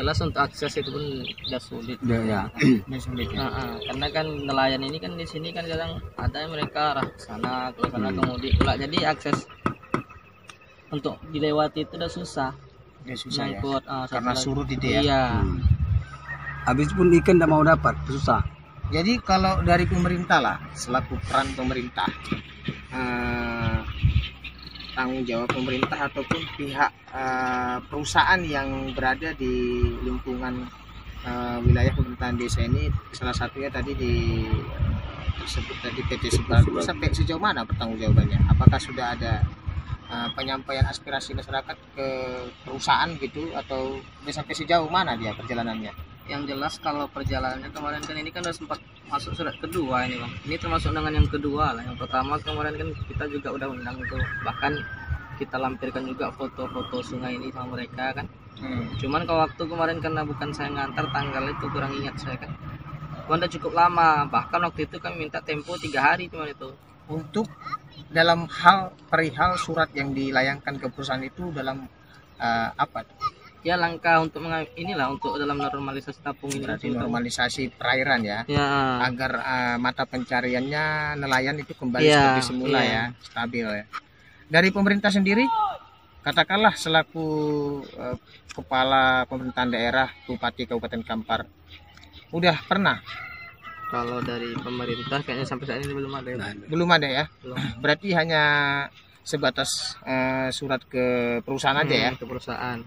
jelas untuk akses itu pun udah sulit. Ya. sulit ya. Karena kan nelayan ini kan di sini kan kadang ada yang mereka arah sana ke sana kemudi pula, jadi akses untuk dilewati itu udah susah. Dia susah ya. Nyangkut, Karena satu surut lagi. itu ya. Iya. Habis pun ikan tidak mau dapat, susah. Jadi kalau dari pemerintah lah, selaku peran pemerintah, tanggung jawab pemerintah ataupun pihak perusahaan yang berada di lingkungan wilayah pemerintahan desa ini, salah satunya tadi disebut tadi PT Sebagu, sampai sejauh mana pertanggungjawabannya? Apakah sudah ada penyampaian aspirasi masyarakat ke perusahaan gitu, atau udah sampai sejauh mana dia perjalanannya? Yang jelas kalau perjalanannya kemarin kan ini kan udah sempat masuk surat kedua ini bang. Ini termasuk dengan yang kedua lah. Yang pertama kemarin kan kita juga udah undang itu, bahkan kita lampirkan juga foto-foto sungai ini sama mereka kan. Cuman kalau waktu kemarin karena bukan saya ngantar, tanggal itu kurang ingat saya kan. Udah cukup lama, bahkan waktu itu kami minta tempo 3 hari cuma itu. Untuk dalam hal perihal surat yang dilayangkan ke perusahaan itu dalam apa? Ya langkah untuk inilah untuk dalam normalisasi tapung ini. Berarti normalisasi perairan ya. Ya. Agar mata pencariannya nelayan itu kembali Ya, seperti semula ya, stabil ya. Dari pemerintah sendiri, katakanlah selaku kepala pemerintahan daerah Bupati Kabupaten Kampar, udah pernah? Kalau dari pemerintah kayaknya sampai saat ini belum ada. Belum ada ya. Belum. Berarti hanya sebatas surat ke perusahaan aja ya. Ke perusahaan.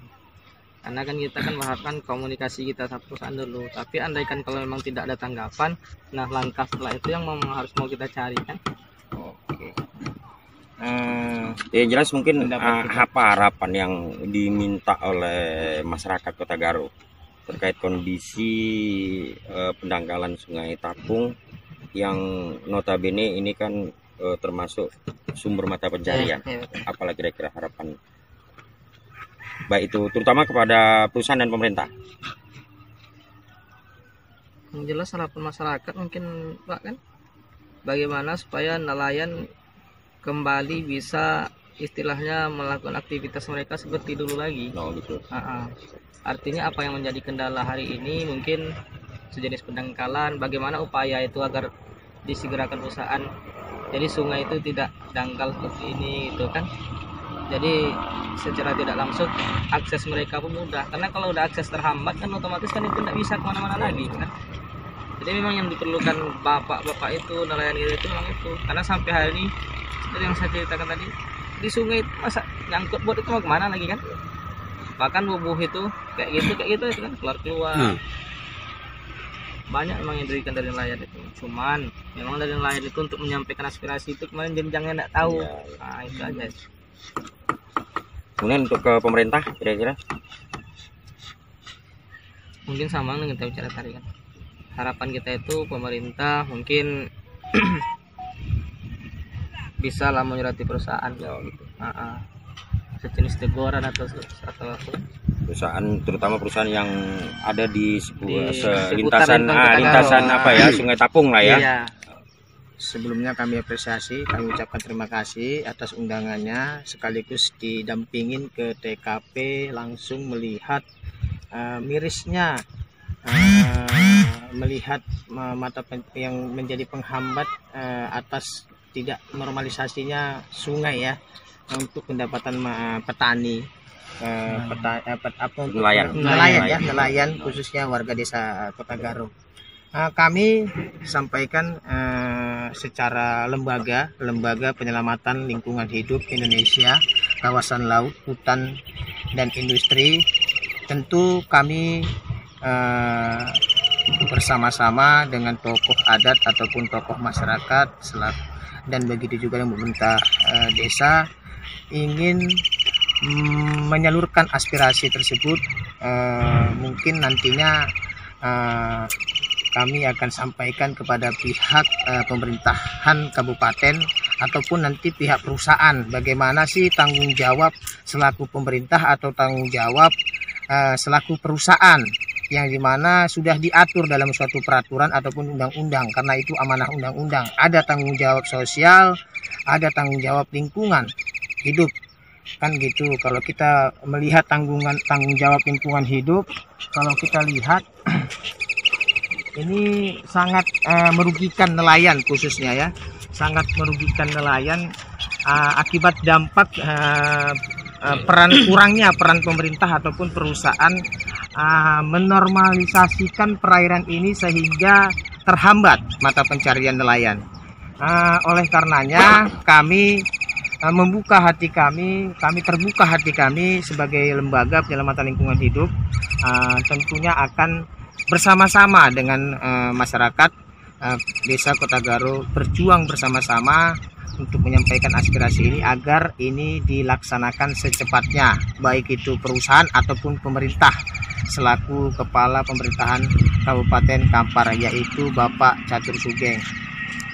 Karena kan kita kan mengharapkan komunikasi kita sama perusahaan dulu. Tapi andaikan kalau memang tidak ada tanggapan, nah langkah setelah itu yang harus mau kita cari kan. Oke. Ya jelas mungkin apa harapan yang diminta oleh masyarakat Kota Garut terkait kondisi pendangkalan Sungai Tapung yang notabene ini kan termasuk sumber mata pencarian. Apalagi kira-kira harapan baik itu terutama kepada perusahaan dan pemerintah? Yang jelas harapan masyarakat mungkin Pak kan, bagaimana supaya nelayan kembali bisa istilahnya melakukan aktivitas mereka seperti dulu lagi. Gitu. Artinya apa yang menjadi kendala hari ini mungkin sejenis pendangkalan, bagaimana upaya itu agar disegerakan perusahaan jadi sungai itu tidak dangkal seperti ini gitu kan. Jadi secara tidak langsung akses mereka pun mudah, karena kalau udah akses terhambat kan otomatis kan itu tidak bisa kemana-mana lagi kan. Jadi memang yang diperlukan bapak-bapak itu, nelayan itu memang itu, karena sampai hari ini seperti yang saya ceritakan tadi, di sungai itu masa nyangkut buat itu mau kemana lagi kan. Bahkan bubuh itu kayak gitu itu kan keluar banyak memang yang diberikan dari nelayan itu. Cuman memang dari nelayan itu untuk menyampaikan aspirasi itu kemarin jenjangnya tidak tahu. Nah itu aja. Kemudian untuk ke pemerintah kira-kira mungkin sama dengan kita bicara tadi kan, harapan kita itu pemerintah mungkin bisa lah menyurati perusahaan gitu. Sejenis teguran atau perusahaan, terutama perusahaan yang ada di lintasan apa ya, Sungai Tapung lah ya. Iya. Sebelumnya kami apresiasi, kami ucapkan terima kasih atas undangannya, sekaligus didampingin ke TKP langsung melihat mirisnya melihat mata yang menjadi penghambat atas tidak normalisasinya sungai ya, untuk pendapatan petani, nelayan khususnya warga desa Kota Garut. Kami sampaikan secara lembaga penyelamatan lingkungan hidup Indonesia, kawasan laut, hutan dan industri, tentu kami bersama-sama dengan tokoh adat ataupun tokoh masyarakat dan begitu juga yang pemerintah desa ingin menyalurkan aspirasi tersebut. Mungkin nantinya kami akan sampaikan kepada pihak pemerintahan kabupaten ataupun nanti pihak perusahaan, bagaimana sih tanggung jawab selaku pemerintah atau tanggung jawab selaku perusahaan yang dimana sudah diatur dalam suatu peraturan ataupun undang-undang, karena itu amanah undang-undang. Ada tanggung jawab sosial, ada tanggung jawab lingkungan hidup. kan gitu. Kalau kita melihat tanggung jawab lingkungan hidup, kalau kita lihat ini sangat merugikan nelayan khususnya ya, sangat merugikan nelayan akibat dampak kurangnya peran pemerintah ataupun perusahaan menormalisasikan perairan ini sehingga terhambat mata pencarian nelayan. Oleh karenanya kami membuka hati kami terbuka hati kami sebagai lembaga penyelamatan lingkungan hidup, tentunya akan bersama-sama dengan masyarakat Desa Kotagaro berjuang bersama-sama untuk menyampaikan aspirasi ini agar ini dilaksanakan secepatnya, baik itu perusahaan ataupun pemerintah selaku Kepala Pemerintahan Kabupaten Kampar, yaitu Bapak Catur Sugeng.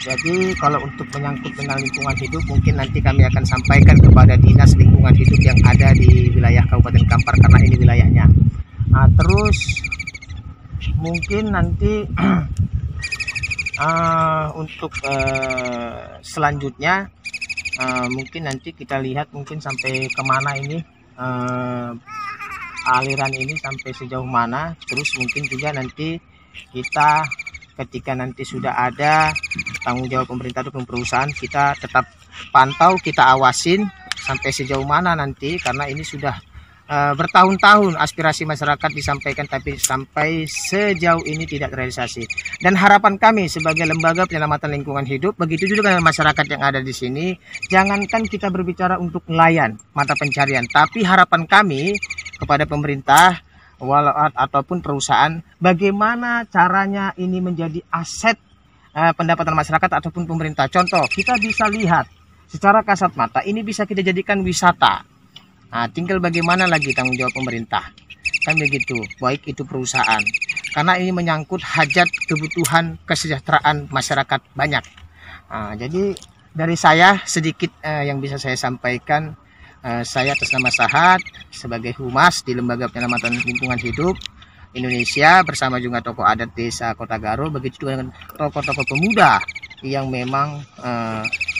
Jadi kalau untuk menyangkut dengan lingkungan hidup, mungkin nanti kami akan sampaikan kepada Dinas Lingkungan Hidup yang ada di wilayah Kabupaten Kampar karena ini wilayahnya. Terus mungkin nanti untuk selanjutnya mungkin nanti kita lihat mungkin sampai kemana ini aliran ini, sampai sejauh mana. Terus mungkin juga nanti kita ketika nanti sudah ada tanggung jawab pemerintah ataupun perusahaan, kita tetap pantau, kita awasin sampai sejauh mana nanti, karena ini sudah bertahun-tahun aspirasi masyarakat disampaikan tapi sampai sejauh ini tidak terrealisasi. Dan harapan kami sebagai lembaga penyelamatan lingkungan hidup, begitu juga dengan masyarakat yang ada di sini, jangankan kita berbicara untuk nelayan mata pencarian, tapi harapan kami kepada pemerintah ataupun perusahaan, bagaimana caranya ini menjadi aset pendapatan masyarakat ataupun pemerintah. Contoh, kita bisa lihat secara kasat mata ini bisa kita jadikan wisata. Tinggal bagaimana lagi tanggung jawab pemerintah, kan begitu, baik itu perusahaan, karena ini menyangkut hajat kebutuhan kesejahteraan masyarakat banyak. Jadi dari saya sedikit yang bisa saya sampaikan. Saya atas nama Sahat sebagai Humas di Lembaga Penyelamatan Lingkungan Hidup Indonesia bersama juga tokoh adat Desa Kotagaro, begitu juga dengan tokoh-tokoh pemuda yang memang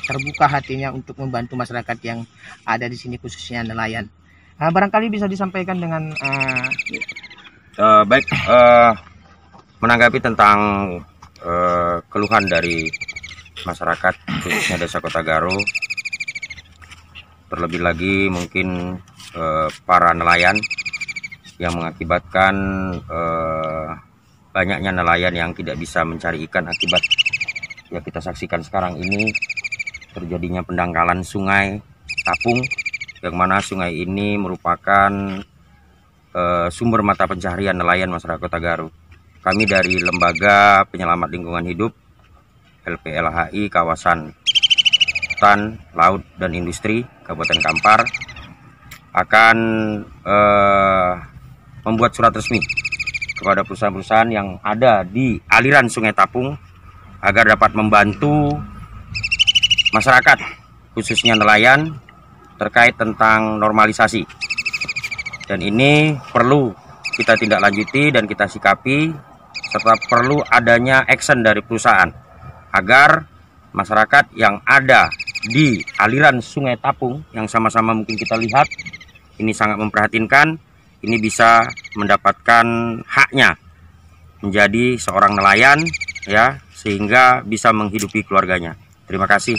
terbuka hatinya untuk membantu masyarakat yang ada di sini khususnya nelayan. Barangkali bisa disampaikan dengan baik, menanggapi tentang keluhan dari masyarakat khususnya Desa Kotagaro, terlebih lagi mungkin para nelayan yang mengakibatkan banyaknya nelayan yang tidak bisa mencari ikan akibat yang kita saksikan sekarang ini, terjadinya pendangkalan sungai Tapung, yang mana sungai ini merupakan sumber mata pencaharian nelayan masyarakat Kotagaro. Kami dari Lembaga Penyelamat Lingkungan Hidup LPLHI Kawasan Hutan, Laut, dan Industri Kabupaten Kampar akan membuat surat resmi kepada perusahaan-perusahaan yang ada di aliran Sungai Tapung agar dapat membantu masyarakat khususnya nelayan terkait tentang normalisasi. Dan ini perlu kita tindak lanjuti dan kita sikapi, serta perlu adanya action dari perusahaan agar masyarakat yang ada di aliran Sungai Tapung yang sama-sama mungkin kita lihat ini sangat memprihatinkan, ini bisa mendapatkan haknya menjadi seorang nelayan ya, sehingga bisa menghidupi keluarganya. Terima kasih.